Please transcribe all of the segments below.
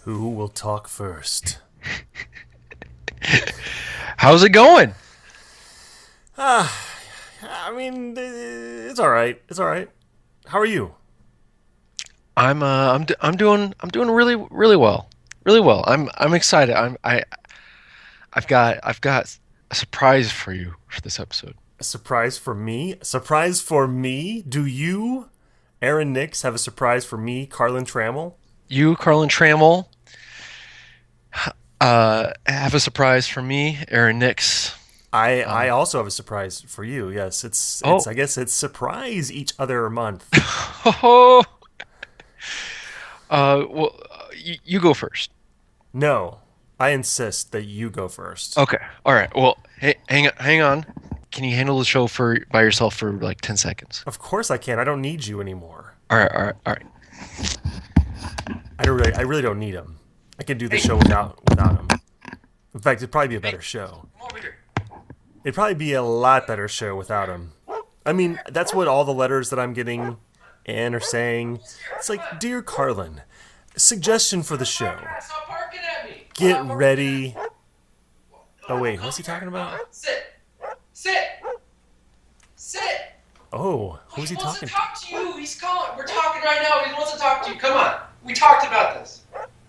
Who will talk first? How's it going? It's all right. It's all right. How are you? I'm doing really well. Really well. I'm excited. I've got a surprise for you for this episode. A surprise for me? A surprise for me? Do you, Aaron Nix, have a surprise for me, Carlin Trammell? You, Carlin Trammell, have a surprise for me, Aaron Nix. I also have a surprise for you. Yes, it's Oh, I guess it's surprise each other month. oh, well, you go first. No, I insist that you go first. Okay. All right. Well, hey, hang on. Can you handle the show for by yourself for like 10 seconds? Of course I can. I don't need you anymore. All right. All right. All right. I really don't need him. I can do the show without him. In fact, it'd probably be a better show. Come over here. It'd probably be a lot better show without him. I mean, that's what all the letters that I'm getting and are saying. It's like, Dear Carlin, suggestion for the show. Stop barking at me. Get ready. Oh, wait, what's he talking about? Sit. Sit. Sit. Oh, who's he He wants to talking to? talk to you. He's calling. We're talking right now. He wants to talk to you. Come on. We talked about this.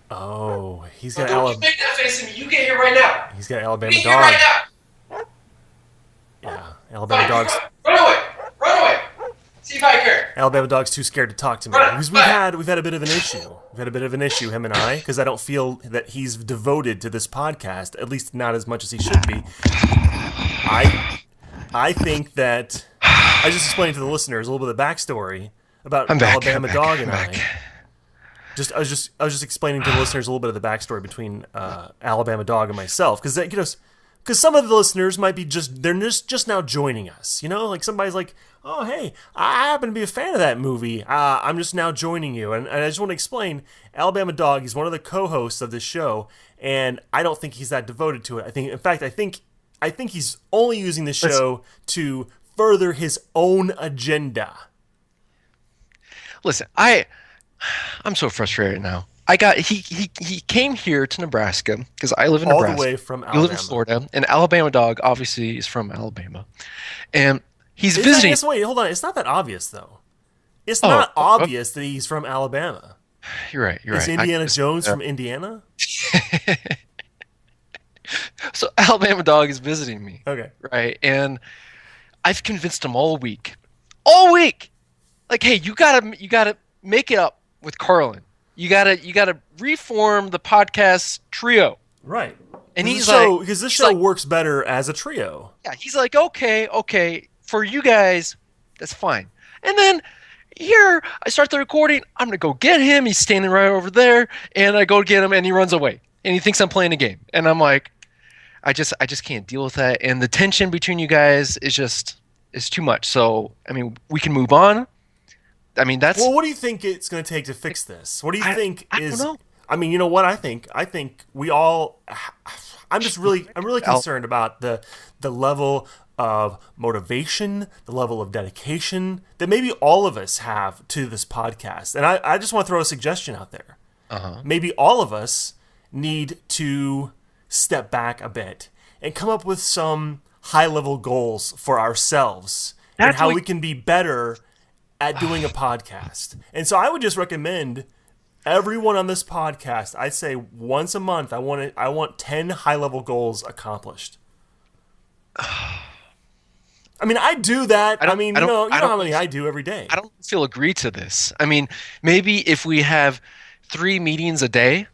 Oh, So don't you make that face at me. You get here right now. He's got You Alabama get here right dog. now. Yeah, Alabama Fine. dog's Run away. Run away. See if I care. Alabama dog's too scared to talk to me. Right, Because right. we've had a bit of an issue. We've had a bit of an issue, him and I, because I don't feel that he's devoted to this podcast, at least not as much as he should be. I think that I just explained to the listeners a little bit of the backstory about I'm back. Alabama I'm back. dog I'm and back. I was just explaining to the listeners a little bit of the backstory between Alabama dog and myself, because some of the listeners might be they're just now joining us. You know, like somebody's like, oh hey, I happen to be a fan of that movie. I'm just now joining you, and I just want to explain. Alabama dog, he's one of the co-hosts of this show, and I don't think he's that devoted to it. I think he's only using the show to further his own agenda. Listen, I'm so frustrated now. He came here to Nebraska because I live in All Nebraska. the way from You live in Alabama. Florida, and Alabama dog obviously is from Alabama, and he's Is visiting. wait, hold on. It's not that obvious, though. It's Oh, not oh, obvious that he's from Alabama. You're right. You're Is right. Indiana Jones from Indiana? So Alabama dog is visiting me, Okay. right? And I've convinced him all week. Like, hey, you gotta make it up with Carlin. You gotta reform the podcast trio. Right. And he's Because this he's show like, works better as a trio. yeah, he's like, okay, for you guys, that's fine. And then here, I start the recording. I'm gonna go get him. He's standing right over there, and I go get him, and he runs away, and he thinks I'm playing a game, and I'm like, I just can't deal with that, and the tension between you guys is too much. So, I mean, we can move on. I mean, that's Well, what do you think it's going to take to fix this? What do you think I is? don't know. I mean, you know what I think? I think we all. I'm really concerned about the level of motivation, the level of dedication that maybe all of us have to this podcast. And I just want to throw a suggestion out there. Uh-huh. Maybe all of us need to step back a bit and come up with some high level goals for ourselves and That's how what- we can be better at doing a podcast. And so I would just recommend everyone on this podcast, I'd say once a month I want 10 high level goals accomplished. I mean, I do that. I don't- You I don't- know I don't- how many I do every day. I don't feel agree to this. I mean, maybe if we have 3 meetings a day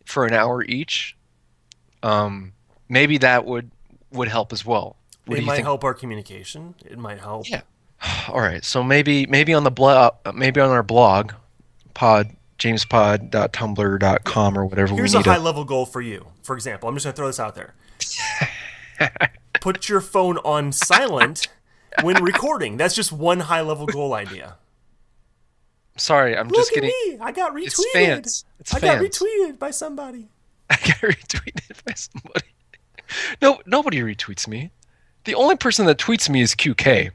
for an hour each, maybe that would help as well. What It do you might think? help our communication. It might help. Yeah. All right. So maybe on the blog, maybe on our blog, jamespod.tumblr.com or whatever Here's we a need high level goal for you. For example, I'm just going to throw this out there. Put your phone on silent when recording. That's just one high level goal idea. Sorry, I'm Look just at getting. me. I got retweeted. It's fans. It's I got fans. retweeted by somebody. I got retweeted by somebody. No, nobody retweets me. The only person that tweets me is QK.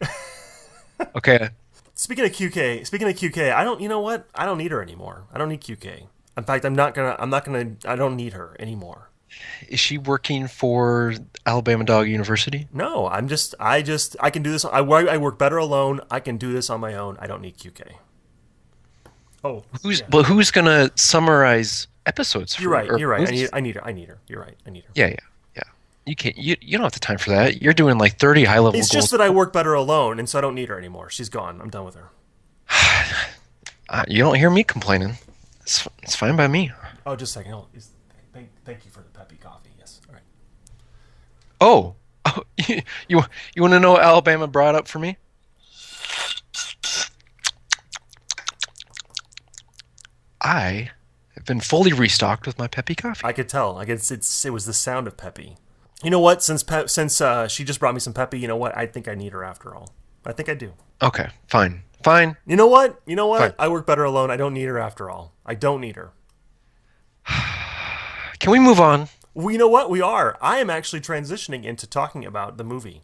Okay. Speaking of QK, I don't. You know what? I don't need her anymore. I don't need QK. In fact, I'm not gonna. I don't need her anymore. Is she working for Alabama Dog University? No, I can do this. I work better alone. I can do this on my own. I don't need QK. Oh, yeah. Who's gonna summarize episodes? You're right. or You're right. movies? I need her. I need her. You're right. I need her. Yeah, yeah, yeah. You can't. You don't have the time for that. You're doing like 30 high level It's goals. just that I work better alone, and so I don't need her anymore. She's gone. I'm done with her. You don't hear me complaining. It's fine by me. Oh, just a second. Thank you for the peppy coffee. Yes. All right. Oh, oh you want to know what Alabama brought up for me? I have been fully restocked with my Peppy coffee. I could tell. It was the sound of Peppy. You know what? Since she just brought me some Peppy, you know what? I think I need her after all. I think I do. Okay, fine, fine. You know what? You know what? Fine. I work better alone. I don't need her after all. I don't need her. Can we move on? Well, you know what? We are. I am actually transitioning into talking about the movie.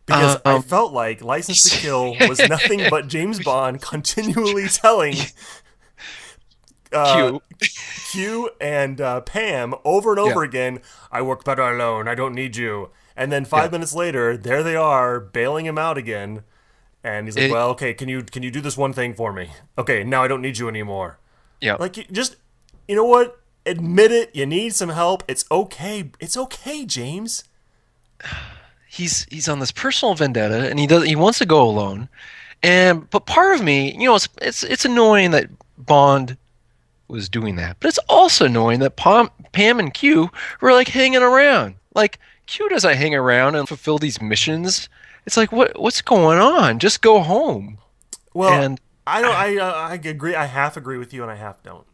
Because I felt like License to Kill was nothing but James Bond continually telling Q and Pam over and over again, I work better alone. I don't need you. And then 5 minutes later, there they are, bailing him out again. And he's like, well, okay, can you do this one thing for me? Okay, now I don't need you anymore. Yeah. Like, you know what? Admit it. You need some help. It's okay. It's okay, James. He's on this personal vendetta, and he wants to go alone. But part of me, it's annoying that Bond was doing that, but it's also annoying that Pam and Q were like hanging around. Like Q doesn't hang around and fulfill these missions. It's like what's going on? Just go home. Well, and I don't. I agree. I half agree with you, and I half don't.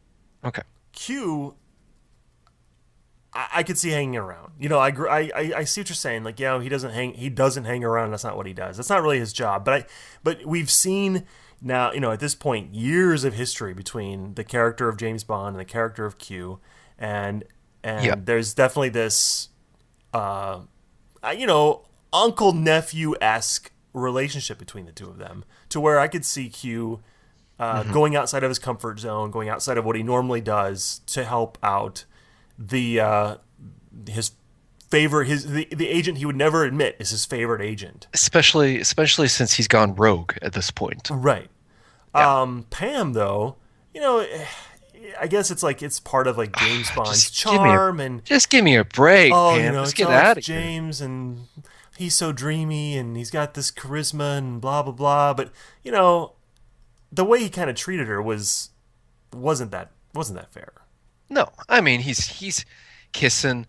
Okay. Q, I could see hanging around. I see what you're saying. Like, he doesn't hang around. That's not what he does. That's not really his job. But we've seen now, at this point, years of history between the character of James Bond and the character of Q, and there's definitely this, uncle nephew esque relationship between the two of them, to where I could see Q going outside of his comfort zone, going outside of what he normally does to help out the agent he would never admit is his favorite agent. Especially since he's gone rogue at this point. Right. Yeah. Pam, though, I guess it's part of like James Bond's Just charm just give me a break, oh, Pam. Let's it's get all out of here. James, and he's so dreamy, and he's got this charisma, and blah blah blah. But the way he kind of treated her wasn't that fair. No, I mean he's kissing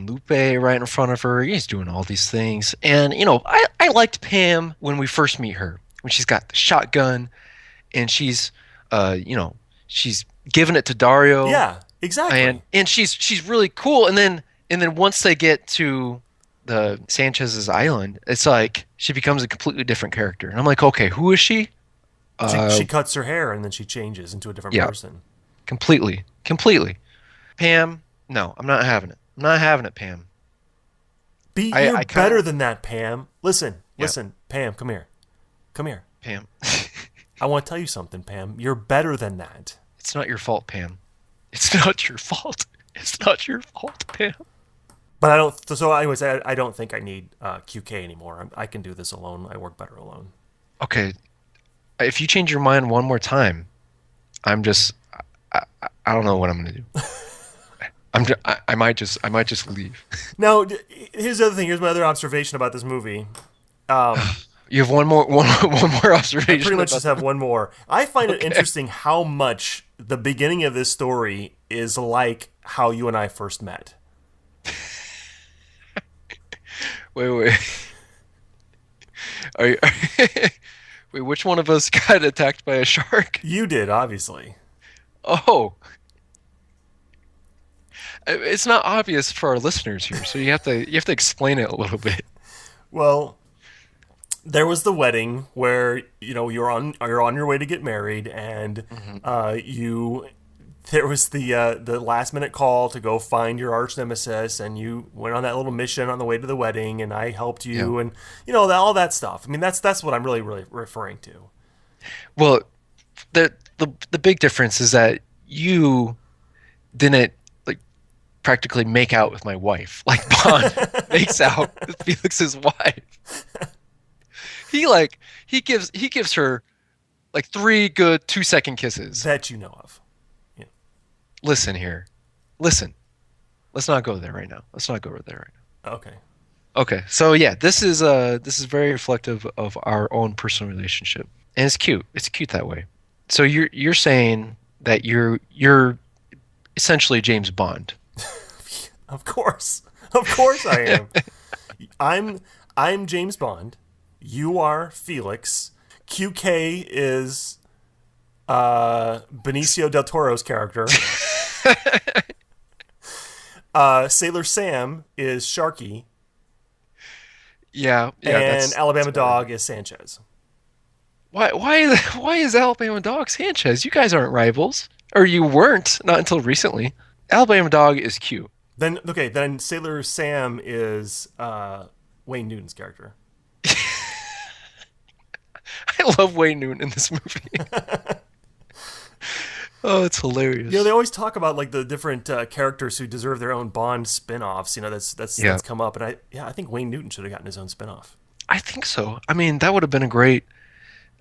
Lupe right in front of her. He's doing all these things, and I liked Pam when we first meet her, when she's got the shotgun, and she's she's giving it to Dario. Yeah, exactly. And she's really cool. And then once they get to the Sanchez's island, it's like she becomes a completely different character, and I'm like, okay, who is she? She cuts her hair and then she changes into a different person. Completely. Pam, no, I'm not having it. I'm not having it, Pam. You're better than that, Pam. Listen, Pam, come here. Pam. I want to tell you something, Pam. You're better than that. It's not your fault, Pam. It's not your fault. It's not your fault, Pam. But I don't. So, anyways, I don't think I need QK anymore. I can do this alone. I work better alone. Okay, if you change your mind one more time, I don't know what I'm gonna do. I might just leave. Now, here's the other thing. Here's my other observation about this movie. You have one more observation. I pretty much just have one more. I find it interesting how much the beginning of this story is like how you and I first met. Wait. Wait, which one of us got attacked by a shark? You did, obviously. Oh. It's not obvious for our listeners here, so you have to explain it a little bit. Well, there was the wedding where you're on your way to get married, and there was the last minute call to go find your arch nemesis, and you went on that little mission on the way to the wedding, and I helped you, and all that stuff. I mean, that's what I'm really referring to. Well, the big difference is that you didn't like practically make out with my wife like Bond makes out with Felix's wife. He gives her like three good 2-second kisses. That you know of. Yeah. Listen here, listen. Let's not go there right now. Let's not go there right now. Okay. Okay, so yeah, this is very reflective of our own personal relationship, and it's cute. It's cute that way. So you're saying that you're essentially James Bond. Of course. Of course I am. I'm James Bond. You are Felix. QK is Benicio del Toro's character. Sailor Sam is Sharky. Yeah, and Alabama Dog is Sanchez. Why is Alabama Dog Sanchez? You guys aren't rivals, or you weren't, not until recently. Alabama Dog is cute. Then Sailor Sam is Wayne Newton's character. I love Wayne Newton in this movie. Oh, it's hilarious. They always talk about like the different characters who deserve their own Bond spin-offs. That's come up, and I think Wayne Newton should have gotten his own spin-off. I think so. I mean, that would have been a great.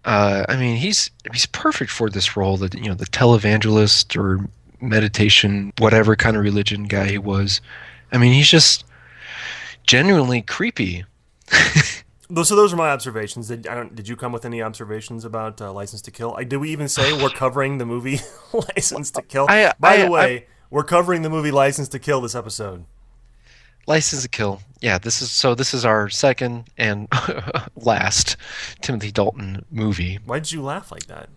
I mean, he's perfect for this role. The televangelist or meditation, whatever kind of religion guy he was. I mean, he's just genuinely creepy. So those are my observations. Did you come with any observations about License to Kill? Did we even say we're covering the movie License to Kill? By the way, we're covering the movie License to Kill this episode. License to Kill. Yeah, this is our second and last Timothy Dalton movie. Why did you laugh like that?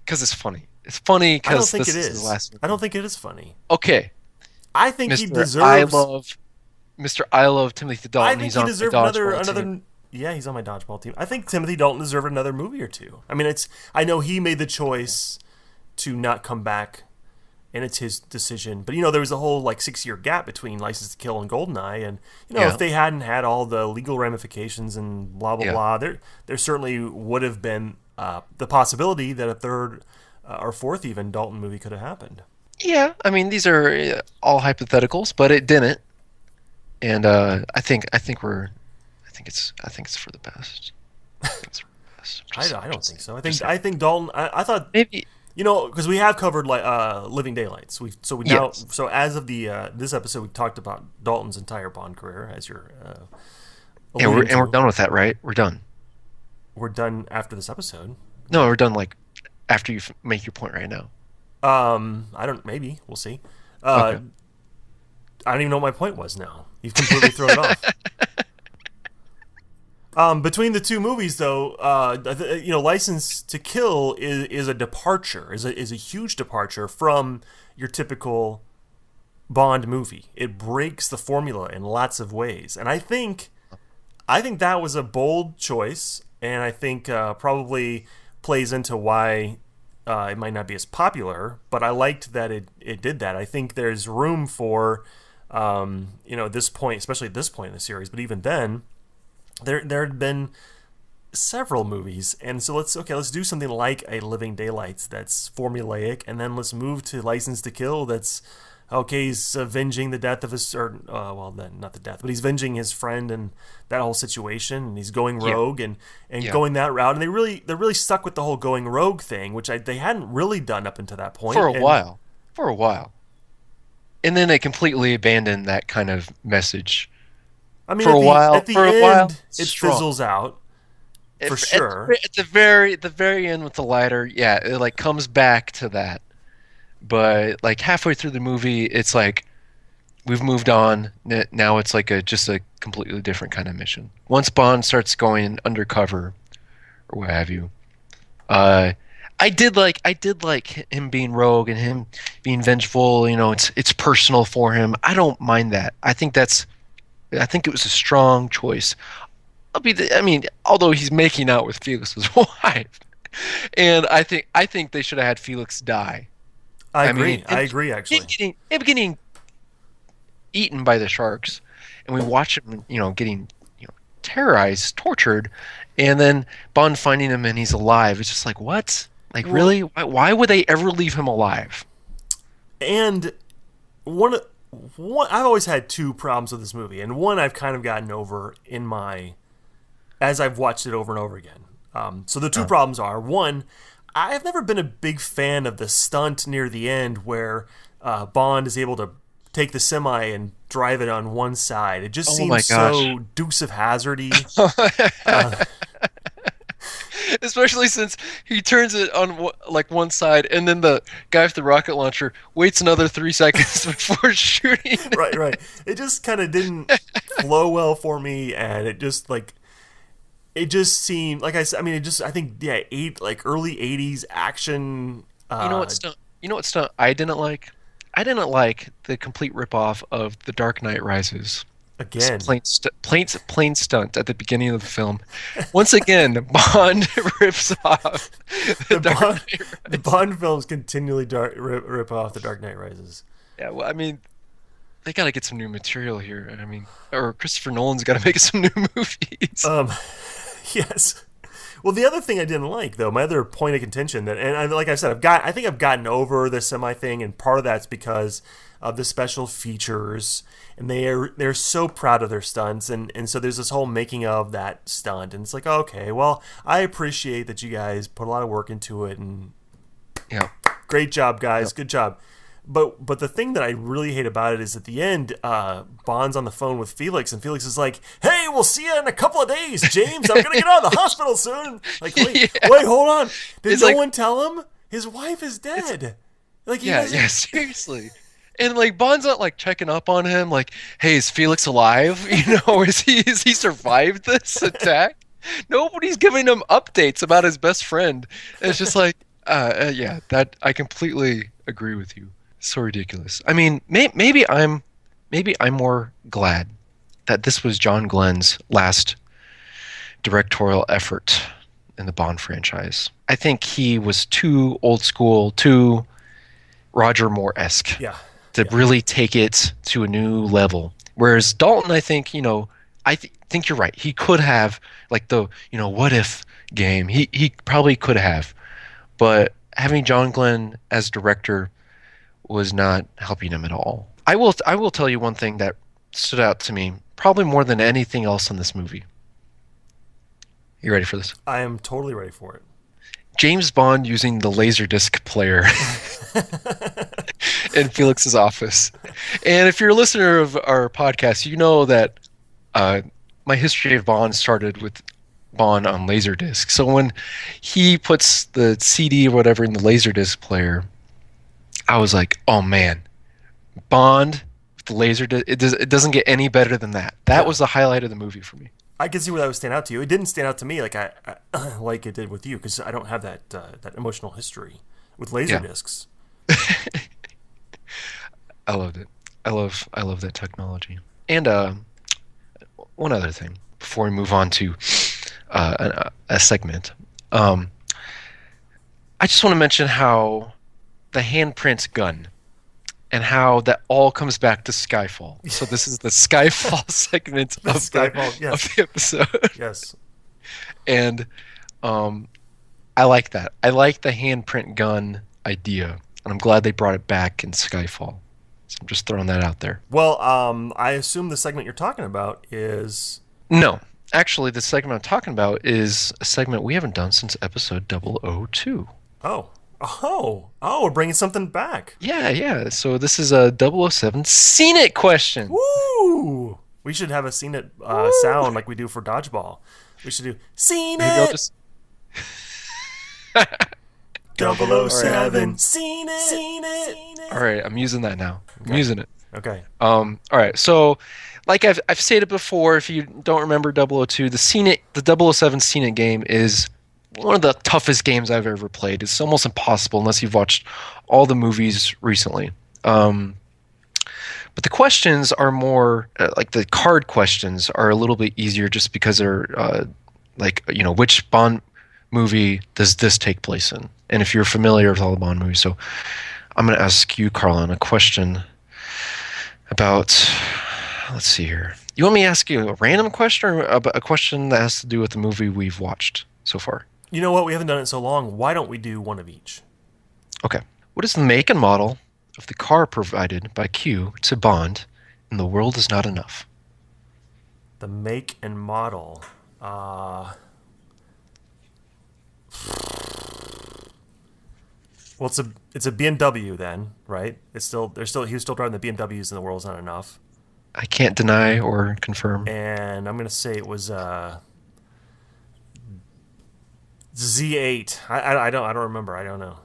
Because it's funny. It's funny because this is the last movie. I don't think it is funny. Okay. I think he deserves. I love Timothy Dalton. I think he deserved another. Yeah, he's on my dodgeball team. I think Timothy Dalton deserved another movie or two. I mean, I know he made the choice to not come back, and it's his decision. But there was a whole 6-year gap between License to Kill and GoldenEye, and if they hadn't had all the legal ramifications and blah blah blah, there certainly would have been the possibility that a third or fourth even Dalton movie could have happened. Yeah, I mean these are all hypotheticals, but it didn't, and I think it's for the best. I don't think so. I think Dalton. I thought maybe because we have covered Living Daylights. So as of this episode, we talked about Dalton's entire Bond career as you're. We're done with that, right? We're done. We're done after this episode. No, we're done after you make your point right now. I don't. Maybe we'll see. Okay. I don't even know what my point was now. You've completely thrown it off. Between the two movies, though, License to Kill is a departure, is a huge departure from your typical Bond movie. It breaks the formula in lots of ways, and I think that was a bold choice, and I think probably plays into why. It might not be as popular, but I liked that it did that. I think there's room for, this point, especially at this point in the series, but even then, there had been several movies, and so let's do something like a Living Daylights that's formulaic, and then let's move to License to Kill that's he's avenging the death of his, not the death, but he's avenging his friend and that whole situation, and he's going rogue and going that route, and they're really stuck with the whole going rogue thing, which they hadn't really done up until that point for a while, and then they completely abandoned that kind of message. I mean, at the end, it fizzles out. For sure. At the very end with the lighter, yeah, it comes back to that. But halfway through the movie, it's we've moved on. Now it's just a completely different kind of mission. Once Bond starts going undercover, or what have you, I did like him being rogue and him being vengeful. It's personal for him. I don't mind that. I think it was a strong choice. Although he's making out with Felix's wife, and I think they should have had Felix die. I agree. Actually, him getting eaten by the sharks, and we watch him, getting terrorized, tortured, and then Bond finding him and he's alive. It's just like, what? Like, Well- really? Why would they ever leave him alive? And one, I've always had two problems with this movie, and one I've kind of gotten over as I've watched it over and over again. So the two problems are, one, I've never been a big fan of the stunt near the end where Bond is able to take the semi and drive it on one side. It just Oh my seems gosh. so Dukes of Hazzard-y. Especially since he turns it on like one side, and then the guy with the rocket launcher waits another 3 seconds before shooting. Right. It just kind of didn't flow well for me, and it just seemed like I said. I mean, I think early '80s action. You know what stunt? I didn't like. I didn't like the complete ripoff of The Dark Knight Rises. Again? Plain stunt at the beginning of the film. Once again, Bond rips off The Bond films continually rip off The Dark Knight Rises. Yeah, well, I mean, they got to get some new material here. I mean, or Christopher Nolan's got to make some new movies. Yes. Well, the other thing I didn't like, though, my other point of contention, like I said, I think I've gotten over the semi thing, and part of that's because of the special features, and they're so proud of their stunts, and so there's this whole making of that stunt, and it's like, okay, well, I appreciate that you guys put a lot of work into it, and Yeah. great job, guys, good job. But the thing that I really hate about it is at the end, Bond's on the phone with Felix, and Felix is like, "Hey, we'll see you in a couple of days, James. I'm gonna get out of the hospital soon." Like, wait, hold on. Did It's no like- one tell him his wife is dead? Like, he doesn't- Seriously. And like Bond's not like checking up on him, like, hey, is Felix alive? You know, is he survived this attack? Nobody's giving him updates about his best friend. It's just like, that I completely agree with you. So ridiculous. I mean, maybe I'm more glad that this was John Glenn's last directorial effort in the Bond franchise. I think he was too old school, too Roger Moore-esque to really take it to a new level. Whereas Dalton, I think, think you're right. He could have, like, the, what if game. He probably could have. But having John Glenn as director was not helping him at all. I will tell you one thing that stood out to me, probably more than anything else in this movie. You ready for this? I am totally ready for it. James Bond using the Laserdisc player in Felix's office. And if you're a listener of our podcast, you know that my history of Bond started with Bond on Laserdisc. So when he puts the CD or whatever in the Laserdisc player, I was like, oh man, Bond with the Laserdisc, it doesn't get any better than that. That was the highlight of the movie for me. I can see where that would stand out to you. It didn't stand out to me like I like it did with you, because I don't have that emotional history with Laserdiscs. I loved it. I love that technology. And one other thing before we move on to a segment, I just want to mention how the handprint gun and how that all comes back to Skyfall. So this is the Skyfall segment of the episode. Yes. And I like that. I like the handprint gun idea, and I'm glad they brought it back in Skyfall. So I'm just throwing that out there. Well, I assume the segment you're talking about is... No, actually, the segment I'm talking about is a segment we haven't done since episode 002. Oh, we're bringing something back. Yeah. So this is a 007 Seen It question. Woo! We should have a Seen It sound like we do for Dodgeball. We should do Seen Maybe I'll It! just... 007, Seen It! All right, I'm using that now. I'm using it. Okay. All right, so like I've stated before, if you don't remember 002, the 007 Seen It game is one of the toughest games I've ever played. It's almost impossible unless you've watched all the movies recently. But the questions are more like the card questions are a little bit easier just because they're which Bond movie does this take place in? And if you're familiar with all the Bond movies. So I'm going to ask you, Carlin, a question about, let's see here. You want me to ask you a random question or a question that has to do with the movie we've watched so far? You know what? We haven't done it so long. Why don't we do one of each? Okay. What is the make and model of the car provided by Q to Bond in The World Is Not Enough? The make and model. Well, it's a BMW then, right? He was still driving the BMWs, and The World's Not Enough. I can't deny or confirm. And I'm gonna say it was Z8. I don't remember. I don't know.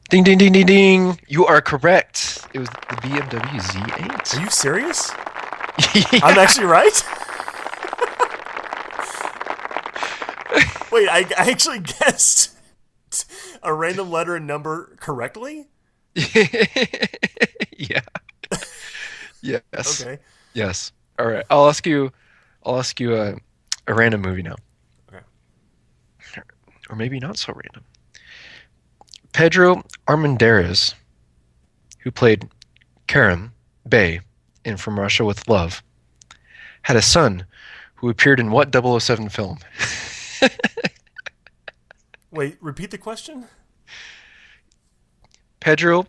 Ding, ding, ding, ding, ding. You are correct. It was the BMW Z8. Are you serious? Yeah. I'm actually right. Wait, I actually guessed a random letter and number correctly? Yeah. Yes. Okay. Yes. All right. I'll ask you a random movie now. Okay. Or maybe not so random. Pedro Armendariz, who played Karim Bey in From Russia with Love, had a son who appeared in what 007 film? Wait, repeat the question? Pedro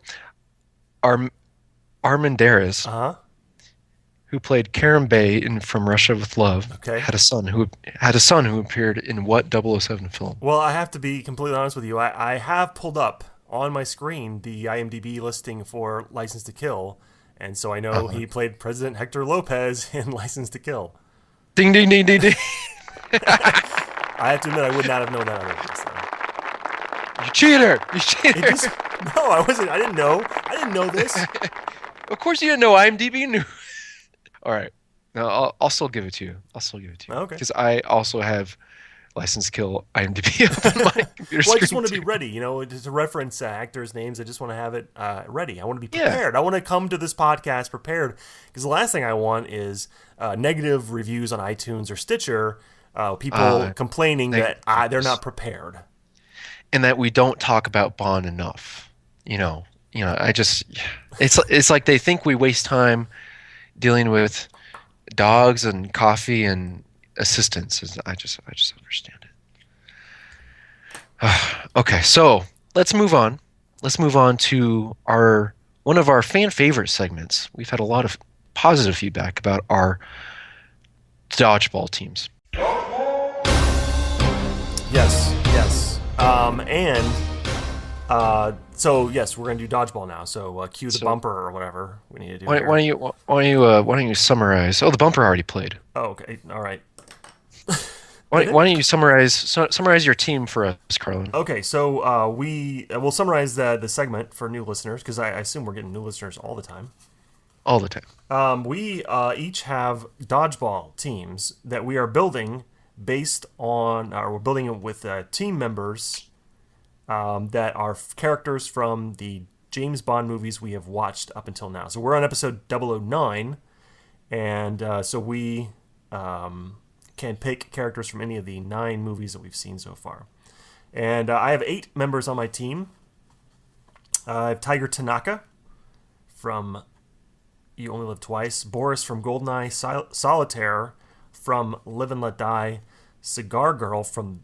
Armendariz, Uh-huh. who played Karim Bey in From Russia with Love, Okay. had a son who appeared in what 007 film? Well, I have to be completely honest with you. I have pulled up on my screen the IMDb listing for License to Kill, and so I know he played President Hector Lopez in License to Kill. Ding, ding, ding, ding, ding. I have to admit, I would not have known that otherwise. You cheater! You cheater! No, I wasn't. I didn't know. I didn't know this. Of course you didn't know IMDb knew. All right. No, I'll still give it to you. Okay. Because I also have License to Kill IMDb up on my computer Well, I just screen want to be too. ready, to reference actors' names. I just want to have it ready. I want to be Yeah. prepared. I want to come to this podcast prepared, because the last thing I want is negative reviews on iTunes or Stitcher, people complaining that they're not prepared. And that we don't talk about Bond enough. It's like they think we waste time dealing with dogs and coffee and assistants. I just understand it. Okay, so let's move on. Let's move on to one of our fan favorite segments. We've had a lot of positive feedback about our dodgeball teams. Yes. So yes, we're gonna do dodgeball now. So cue the bumper or whatever we need to do. Why don't you summarize? Oh, the bumper already played. Oh, okay. All right. Why don't you summarize your team for us, Carlin? Okay, so we'll summarize the segment for new listeners, because I assume we're getting new listeners all the time. All the time. We each have dodgeball teams that we are building based on, or we're building it with team members that are characters from the James Bond movies we have watched up until now. So we're on episode 009, and so we can pick characters from any of the 9 movies that we've seen so far. And I have 8 members on my team. I have Tiger Tanaka from You Only Live Twice, Boris from GoldenEye, Solitaire from Live and Let Die, Cigar Girl from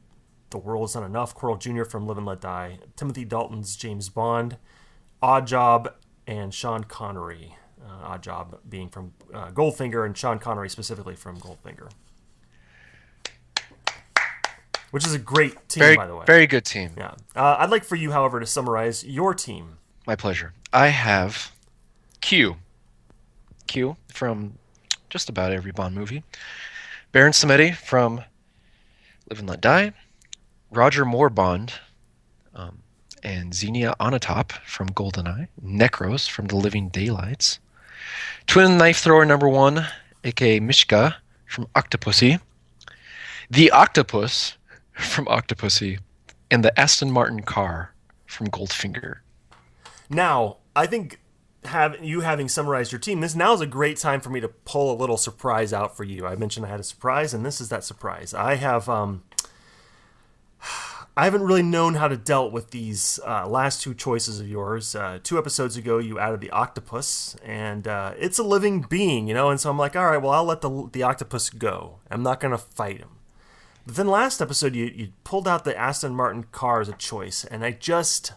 The World Is Not Enough, Coral Jr. from Live and Let Die, Timothy Dalton's James Bond, Oddjob, and Sean Connery. Oddjob being from Goldfinger, and Sean Connery specifically from Goldfinger. Which is a great team, by the way. Very good team. Yeah. I'd like for you, however, to summarize your team. My pleasure. I have Q from just about every Bond movie. Baron Samedi from Live and Let Die. Roger Moore Bond. And Xenia Onatopp from GoldenEye. Necros from The Living Daylights. Twin Knife Thrower number 1, a.k.a. Mishka from Octopussy. The Octopus from Octopussy. And the Aston Martin car from Goldfinger. Now, I think having summarized your team, now is a great time for me to pull a little surprise out for you. I mentioned I had a surprise, and this is that surprise. I have I haven't really known how to deal with these last two choices of yours. 2 episodes ago, you added the octopus, and it's a living being, and so I'm like, all right, well, I'll let the octopus go. I'm not going to fight him. But then last episode, you pulled out the Aston Martin car as a choice, and I just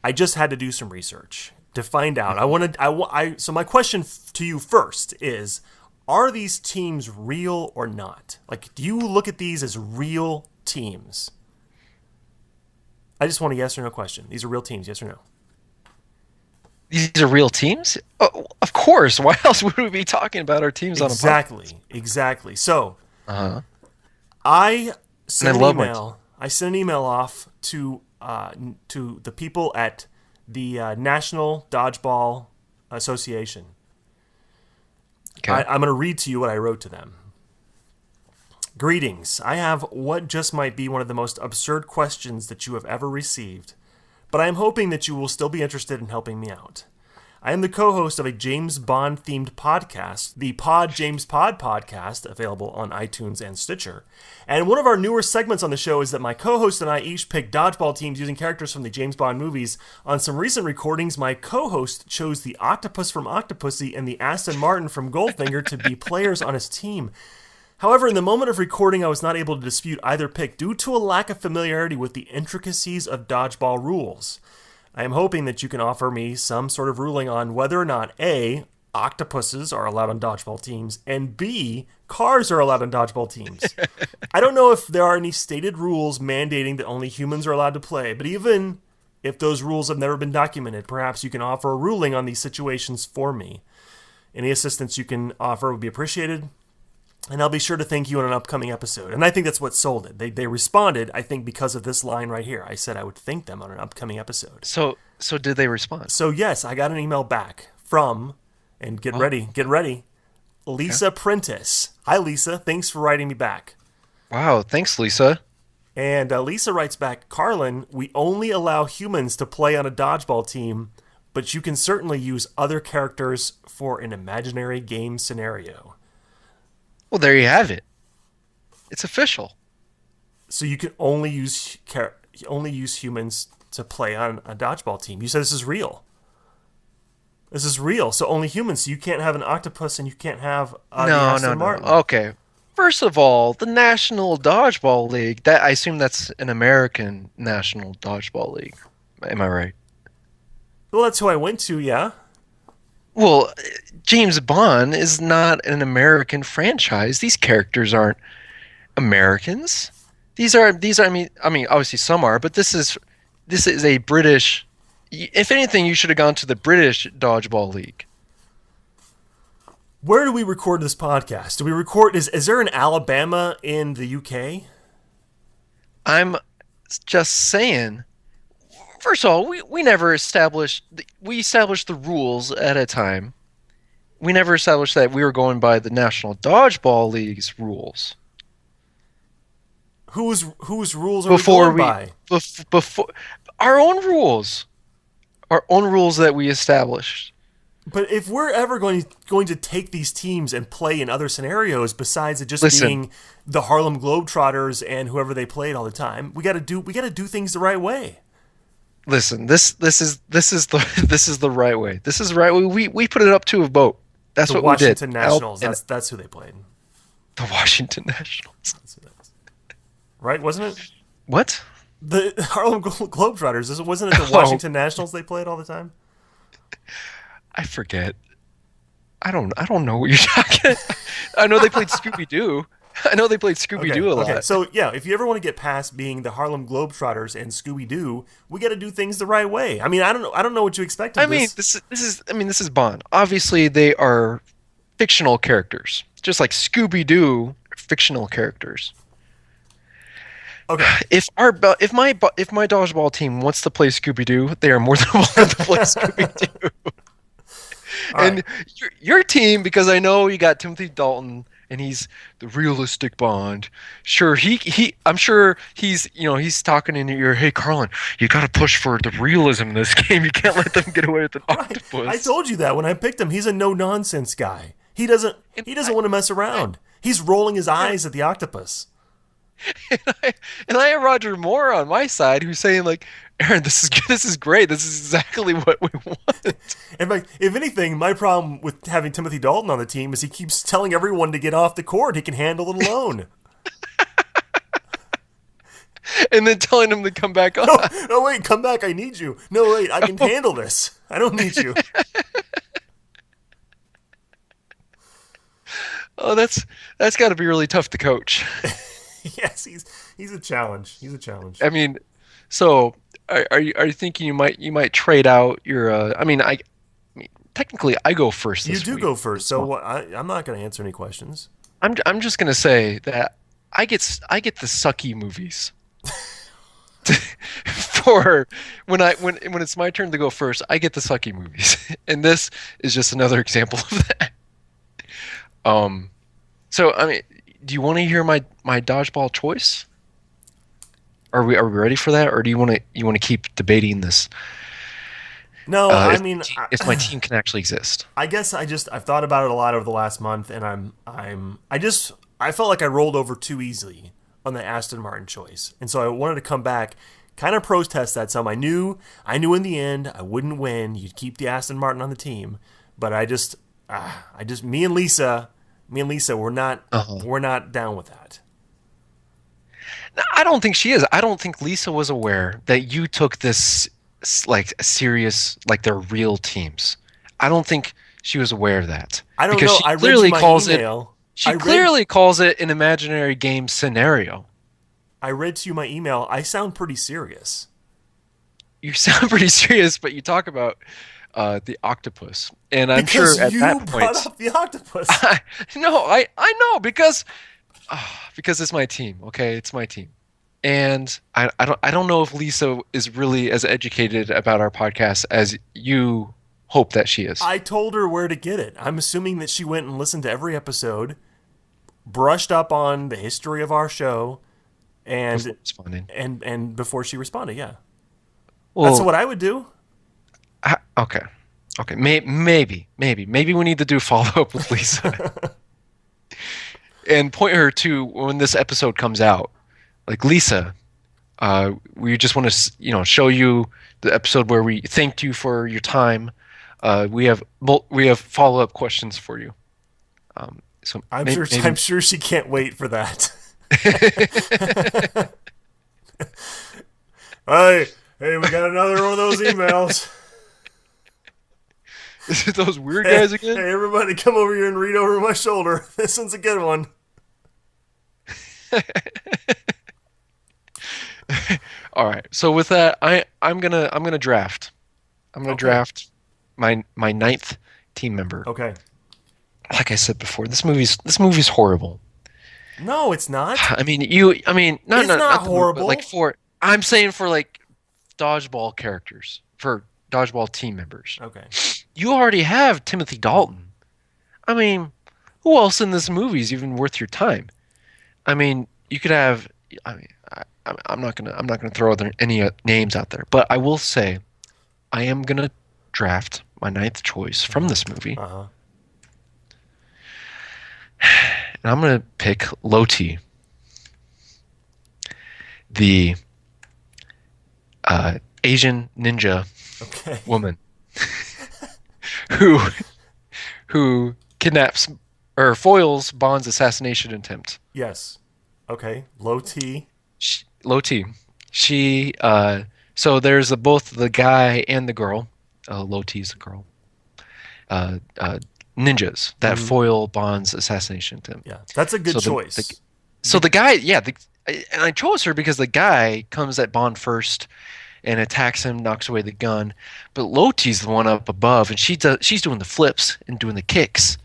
had to do some research to find out. So my question to you first is, are these teams real or not? Like, do you look at these as real teams? I just want a yes or no question. These are real teams, yes or no? These are real teams? Oh, of course. Why else would we be talking about our teams on a podcast? Exactly. So, I sent an email off to the people at the National Dodgeball Association. Okay. I'm going to read to you what I wrote to them. Greetings. I have what just might be one of the most absurd questions that you have ever received, but I am hoping that you will still be interested in helping me out. I am the co-host of a James Bond-themed podcast, the Pod James Pod podcast, available on iTunes and Stitcher. And one of our newer segments on the show is that my co-host and I each pick dodgeball teams using characters from the James Bond movies. On some recent recordings, my co-host chose the Octopus from Octopussy and the Aston Martin from Goldfinger to be players on his team. However, in the moment of recording, I was not able to dispute either pick due to a lack of familiarity with the intricacies of dodgeball rules. I am hoping that you can offer me some sort of ruling on whether or not A, octopuses are allowed on dodgeball teams, and B, cars are allowed on dodgeball teams. I don't know if there are any stated rules mandating that only humans are allowed to play, but even if those rules have never been documented, perhaps you can offer a ruling on these situations for me. Any assistance you can offer would be appreciated. And I'll be sure to thank you on an upcoming episode. And I think that's what sold it. They responded, I think, because of this line right here. I said I would thank them on an upcoming episode. So did they respond? So yes, I got an email back from, and get ready, Lisa Prentice. Hi, Lisa. Thanks for writing me back. Wow, thanks, Lisa. And Lisa writes back, Carlin, we only allow humans to play on a dodgeball team, but you can certainly use other characters for an imaginary game scenario. Well, there you have it. It's official. So you can only use humans to play on a dodgeball team. You said this is real. This is real. So only humans. So you can't have an octopus and you can't have the Aston Martin. Okay. First of all, the National Dodgeball League. That I assume that's an American National Dodgeball League. Am I right? Well, that's who I went to. Yeah. Well, James Bond is not an American franchise. These characters aren't Americans. These are. I mean, obviously some are, but this is a British. If anything, you should have gone to the British Dodgeball League. Where do we record this podcast? Do we record? Is there an Alabama in the UK? I'm just saying. First of all, we never established we established the rules at a time. We never established that we were going by the National Dodgeball League's rules. Whose rules are we going by? Before our own rules that we established. But if we're ever going to take these teams and play in other scenarios besides it just being the Harlem Globetrotters and whoever they played all the time, we got to do things the right way. Listen, this is the right way. This is the right way. We put it up to a vote. That's what we did. The Washington Nationals. That's who they played. The Washington Nationals. Right? Wasn't it? What? The Harlem Globetrotters. Wasn't it the Washington Nationals they played all the time? I forget. I don't know what you're talking. I know they played Scooby-Doo. A lot. Okay, so yeah, if you ever want to get past being the Harlem Globetrotters and Scooby-Doo, we got to do things the right way. I mean, I don't know what you expect of this. This is Bond. Obviously, they are fictional characters, just like Scooby-Doo are fictional characters. Okay. If my dodgeball team wants to play Scooby-Doo, they are more than welcome to play Scooby-Doo. And your team, because I know you got Timothy Dalton. And he's the realistic Bond. Sure, I'm sure he's talking in your ear. Hey, Carlin, you got to push for the realism in this game. You can't let them get away with an octopus. I told you that when I picked him. He's a no nonsense guy. He doesn't want to mess around. He's rolling his eyes at the octopus. And I Roger Moore on my side who's saying like, Aaron, this is great. This is exactly what we want. In fact, if anything, my problem with having Timothy Dalton on the team is he keeps telling everyone to get off the court. He can handle it alone. And then telling him to come back on. No, wait, come back. I need you. No, wait, I can handle this. I don't need you. Oh, that's got to be really tough to coach. Yes, he's a challenge. He's a challenge. I mean, so are you thinking you might trade out your? I mean, technically I go first. You This do week. go first, so I'm not going to answer any questions. I'm just gonna say that I get the sucky movies. For when it's my turn to go first, I get the sucky movies, and this is just another example of that. So I mean, do you want to hear my dodgeball choice? Are we ready for that, or do you want to keep debating this? No, I mean, if my team can actually exist. I guess I've thought about it a lot over the last month, and I felt like I rolled over too easily on the Aston Martin choice, and so I wanted to come back, kind of protest that some. I knew in the end I wouldn't win. You'd keep the Aston Martin on the team, but me and Lisa, we're not down with that. I don't think she is. I don't think Lisa was aware that you took this like serious, like they're real teams. I don't think she was aware of that. I don't because know. She I read clearly you my calls email. She clearly calls it an imaginary game scenario. I read to you my email. I sound pretty serious. You sound pretty serious, but you talk about the octopus, and I'm Because sure at you that brought point, up the octopus. I know because it's my team. Okay, it's my team, and I don't know if Lisa is really as educated about our podcast as you hope that she is. I told her where to get it. I'm assuming that she went and listened to every episode, brushed up on the history of our show, and before she responded, yeah. Well, that's what I would do. Okay. Maybe we need to do follow up with Lisa, and point her to when this episode comes out. Like, Lisa, we just want to show you the episode where we thanked you for your time. We have follow up questions for you. So I'm sure she can't wait for that. Hey, we got another one of those emails. Is it those weird guys again? Hey, everybody, come over here and read over my shoulder. This one's a good one. All right. So with that, I'm gonna draft. I'm gonna draft my ninth team member. Okay. Like I said before, this movie's horrible. No, it's not. Not horrible. I'm saying for like dodgeball characters, for dodgeball team members. Okay. You already have Timothy Dalton. I mean, who else in this movie is even worth your time? I mean, you could have. I mean, I'm not gonna throw any names out there, but I will say, I am gonna draft my ninth choice from this movie. Uh-huh. And I'm going to pick Loti, the Asian ninja woman who kidnaps or foils Bond's assassination attempt. Yes. Okay. Loti. Loti. She so there's both the guy and the girl. Loti's the girl. Ninjas that foil Bond's assassination attempt. Yeah, that's a good choice. The guy, and I chose her because the guy comes at Bond first and attacks him, knocks away the gun. But Loti's the one up above, and she's doing the flips and doing the kicks.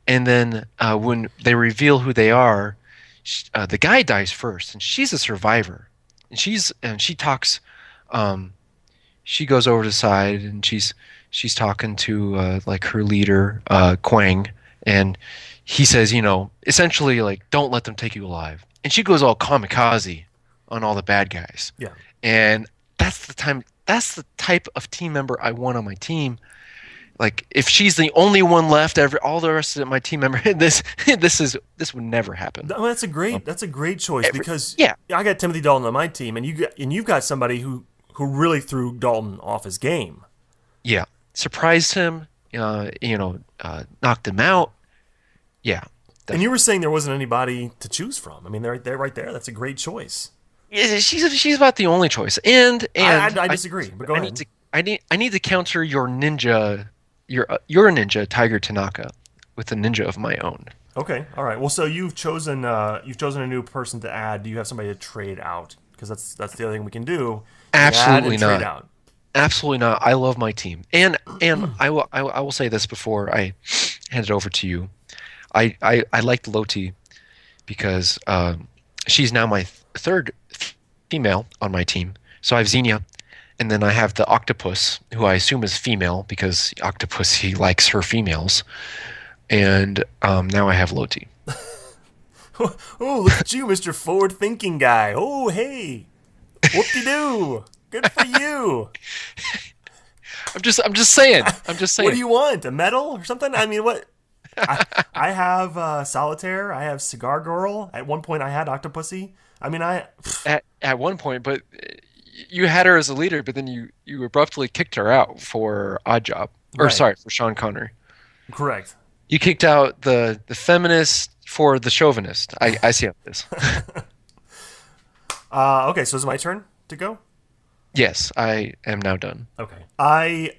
And then when they reveal who they are, the guy dies first, and she's a survivor. And she talks. She goes over to the side, and she's talking to like her leader, Quang, and he says, essentially like, don't let them take you alive. And she goes all kamikaze on all the bad guys. Yeah. And that's the type of team member I want on my team. Like if she's the only one left, all the rest of my team member, this would never happen. No, that's a great choice because Yeah. I got Timothy Dalton on my team, and you've got somebody who really threw Dalton off his game. Yeah, surprised him. Knocked him out. Yeah, And you were saying there wasn't anybody to choose from. I mean, they're right there. That's a great choice. yeah. She's about the only choice. And I disagree, but go I ahead. need to counter your ninja, your ninja Tiger Tanaka, with a ninja of my own. Okay, all right. Well, so you've chosen a new person to add. Do you have somebody to trade out? Because that's the other thing we can do. You Absolutely add and trade not. out. Absolutely not. I love my team, and I will say this before I hand it over to you. I liked Loti because she's now my third female on my team. So I have Xenia, and then I have the Octopus, who I assume is female because Octopus, he likes her females, and now I have Loti. Oh, look at you, Mr. Forward-thinking guy. Oh, hey, whoop-de-doo. Good for you. I'm just saying. I'm just saying. What do you want? A medal or something? I mean, what? I have Solitaire. I have Cigar Girl. At one point, I had Octopussy. I mean, At one point, but you had her as a leader, but then you abruptly kicked her out for Oddjob, or Right. sorry, for Sean Connery. correct. You kicked out the feminist for the chauvinist. I see how it is. Okay, so is it my turn to go? Yes, I am now done. Okay. I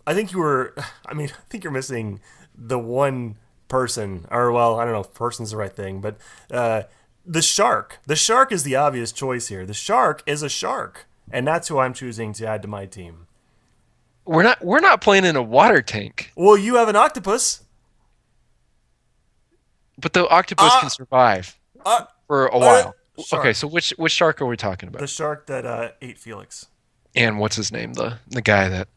think you were. I mean, I think you're missing the one person, or well, I don't know if person's the right thing, but the shark. The shark is the obvious choice here. The shark is a shark, and that's who I'm choosing to add to my team. We're not playing in a water tank, Well, you have an octopus. but the octopus can survive for a while. Shark. Okay, so which shark are we talking about? The shark that ate Felix. And what's his name? The guy that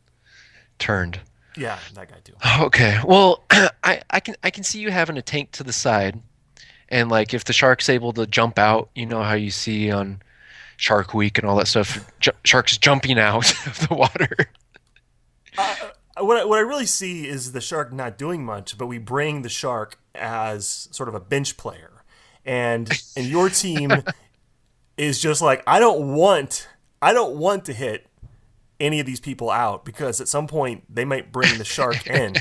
turned. Yeah, that guy too. Okay. Well, I can see you having a tank to the side, and like if the shark's able to jump out, you know how you see on Shark Week and all that stuff, sharks jumping out of the water. What I really see is the shark not doing much, but we bring the shark as sort of a bench player, and your team is just like I don't want to hit any of these people out because at some point they might bring the shark in.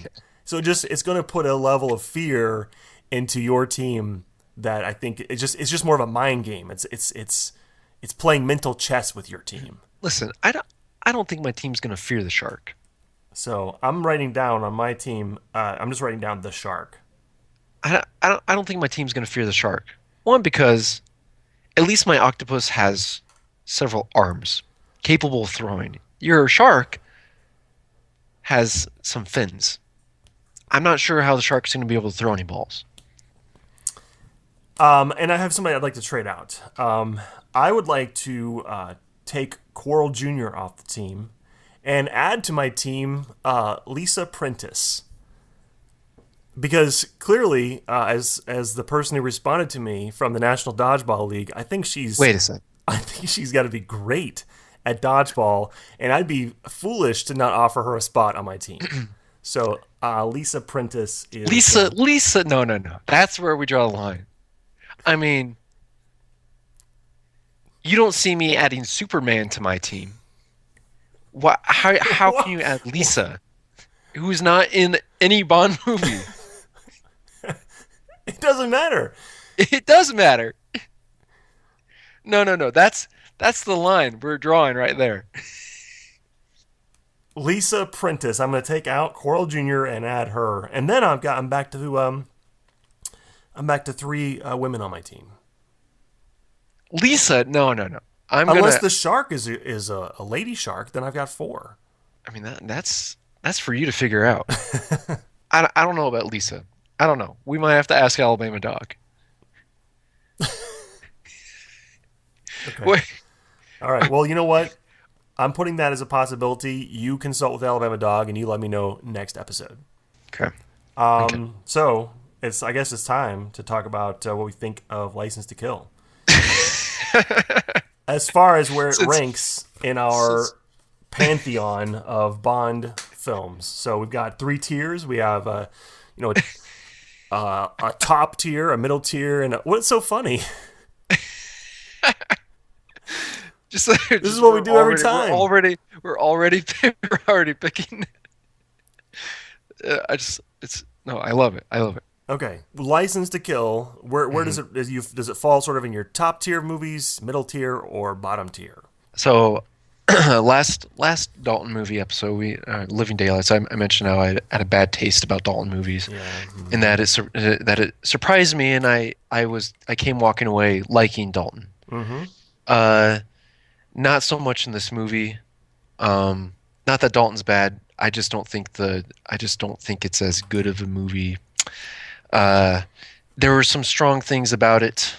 So it's going to put a level of fear into your team that I think it's just more of a mind game. It's playing mental chess with your team. Listen, I don't think my team's gonna fear the shark. So I'm writing down on my team. I'm just writing down the shark. I don't think my team's gonna fear the shark. One, because at least my octopus has several arms capable of throwing. Your shark has some fins. I'm not sure how the shark's gonna be able to throw any balls. And I have somebody I'd like to trade out. I would like to take Coral Jr. off the team and add to my team Lisa Prentice. Because clearly, as the person who responded to me from the National Dodgeball League, I think she's Wait a sec. I think she's got to be great at dodgeball, and I'd be foolish to not offer her a spot on my team. So Lisa Prentice is Lisa, no. That's where we draw the line. I mean, you don't see me adding Superman to my team. What? How can you add Lisa, who's not in any Bond movie? It doesn't matter. It does matter. No. That's the line we're drawing right there. Lisa Prentice. I'm going to take out Coral Jr. and add her, and then I'm back to three women on my team. Lisa, no. Unless the shark is a lady shark, then I've got four. I mean that's for you to figure out. I don't know about Lisa. I don't know. We might have to ask Alabama Dog. Okay. Wait. All right. Well, you know what? I'm putting that as a possibility. You consult with Alabama Dog, and you let me know next episode. Okay. So I guess it's time to talk about what we think of License to Kill. As far as where it ranks in our pantheon of Bond films. So we've got 3 tiers. We have a top tier, a middle tier, and what's so funny? This is what we do every time. We're already picking. I love it. I love it. Okay, License to Kill. Where does it fall? Sort of in your top tier of movies, middle tier, or bottom tier? So, last Dalton movie episode, we Living Daylights. I mentioned how I had a bad taste about Dalton movies, and that it surprised me, and I came walking away liking Dalton. Not so much in this movie. Not that Dalton's bad. I just don't think it's as good of a movie. There were some strong things about it,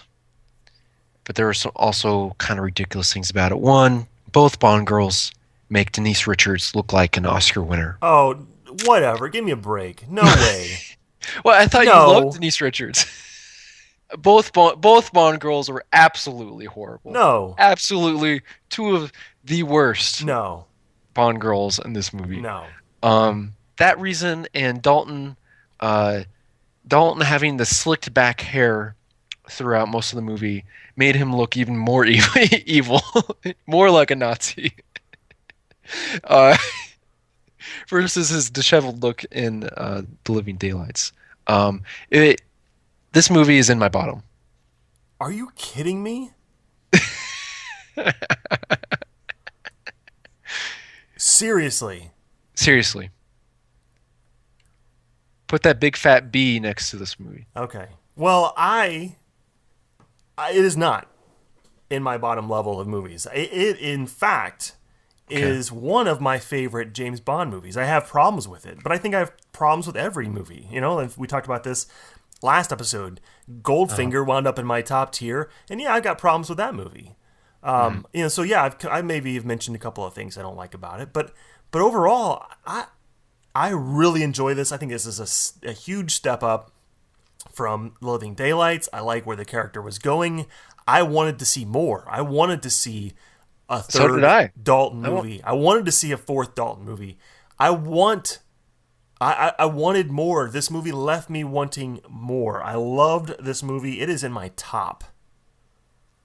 but there were some also kind of ridiculous things about it. One, both Bond girls make Denise Richards look like an Oscar winner. Oh, whatever. Give me a break. No way. Well, I thought you loved Denise Richards. Both Bond girls were absolutely horrible. No. Absolutely 2 of the worst Bond girls in this movie. No. That reason and Dalton having the slicked back hair throughout most of the movie made him look even more evil, more like a Nazi. Versus his disheveled look in The Living Daylights. This movie is in my bottom. Are you kidding me? Seriously. Put that big fat B next to this movie. Okay. Well, it is not in my bottom level of movies. It in fact, is one of my favorite James Bond movies. I have problems with it, but I think I have problems with every movie. You know, and we talked about this last episode. Goldfinger wound up in my top tier, and I got problems with that movie. So I maybe have mentioned a couple of things I don't like about it, but overall, I really enjoy this. I think this is a huge step up from Living Daylights. I like where the character was going. I wanted to see more. I wanted to see a third Dalton movie. I wanted to see a 4th Dalton movie. I wanted more. This movie left me wanting more. I loved this movie. It is in my top.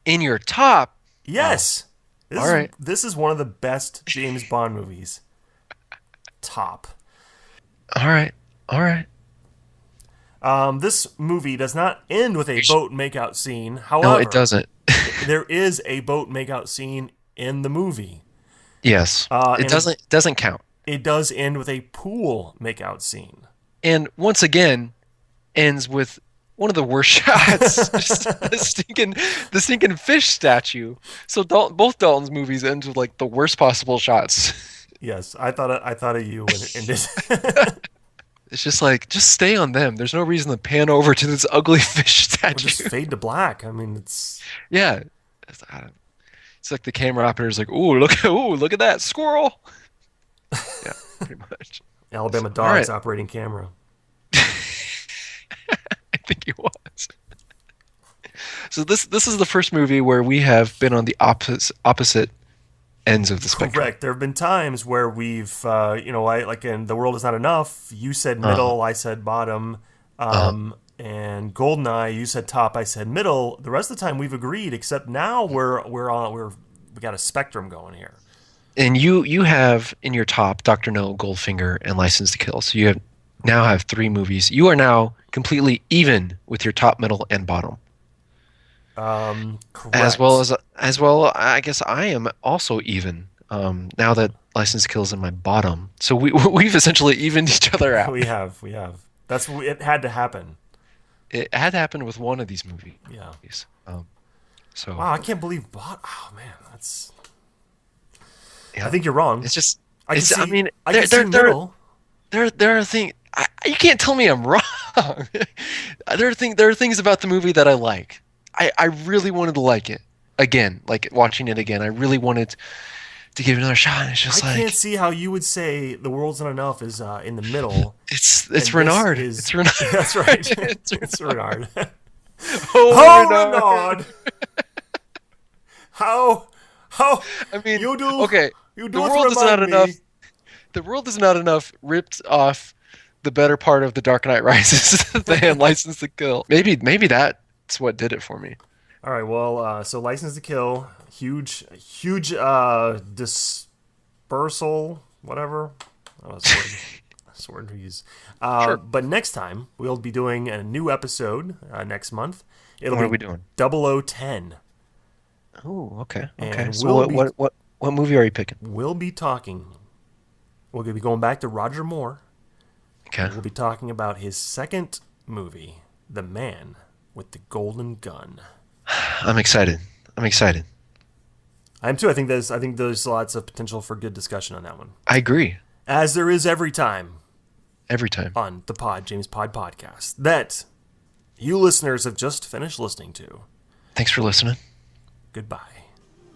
In your top? Yes. Oh. This is one of the best James Bond movies. Top. All right. This movie does not end with a boat makeout scene. However, no, it doesn't. There is a boat makeout scene in the movie. Yes. It doesn't count. It does end with a pool makeout scene. And once again, ends with one of the worst shots. Just the stinking fish statue. So both Dalton's movies end with like the worst possible shots. Yes, I thought of you when it ended. It's just like, just stay on them. There's no reason to pan over to this ugly fish statue. Or just fade to black. I mean, it's... Yeah. It's like the camera operator's like, ooh, look at that squirrel. Yeah, pretty much. Alabama Dog's operating camera. I think he was. So this is the first movie where we have been on the opposite ends of the spectrum. Correct. There have been times where we've, like in The World Is Not Enough, you said middle, I said bottom, and Goldeneye, you said top, I said middle. The rest of the time we've agreed, except now we got a spectrum going here. And you have in your top Dr. No, Goldfinger, and License to Kill. So you now have 3 movies. You are now completely even with your top, middle, and bottom. Correct. As well, I guess I am also even. Now that License to Kill is in my bottom, so we've essentially evened each other out. We have. It had to happen. It had to happen with one of these movies. Yeah. So wow, I can't believe oh man, that's. Yeah. I think you're wrong. It's just. I see middle. There are things. You can't tell me I'm wrong. There are things about the movie that I like. I really wanted to like it again, like watching it again. I really wanted to give it another shot. And it's just I can't see how you would say The World's Not Enough is in the middle. It's Renard. It's Renard. That's right. it's Renard. Renard. How? I mean, you do. Okay. You do. The World Is Not Enough. The world is not enough ripped off the better part of The Dark Knight Rises than License to Kill. Maybe that's what did it for me. All right, well, so License to Kill, huge dispersal, whatever. Oh, that's a word we use. Sure. But next time, we'll be doing a new episode next month. What are we doing? 0010. Oh, okay. And Okay. So what movie are you picking? We'll be going back to Roger Moore. Okay. We'll be talking about his second movie, The Man with the Golden Gun. I'm excited. I am too. I think there's lots of potential for good discussion on that one. I agree. As there is every time Every time. on the James Pod podcast that you listeners have just finished listening to. Thanks for listening. Goodbye.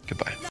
Goodbye.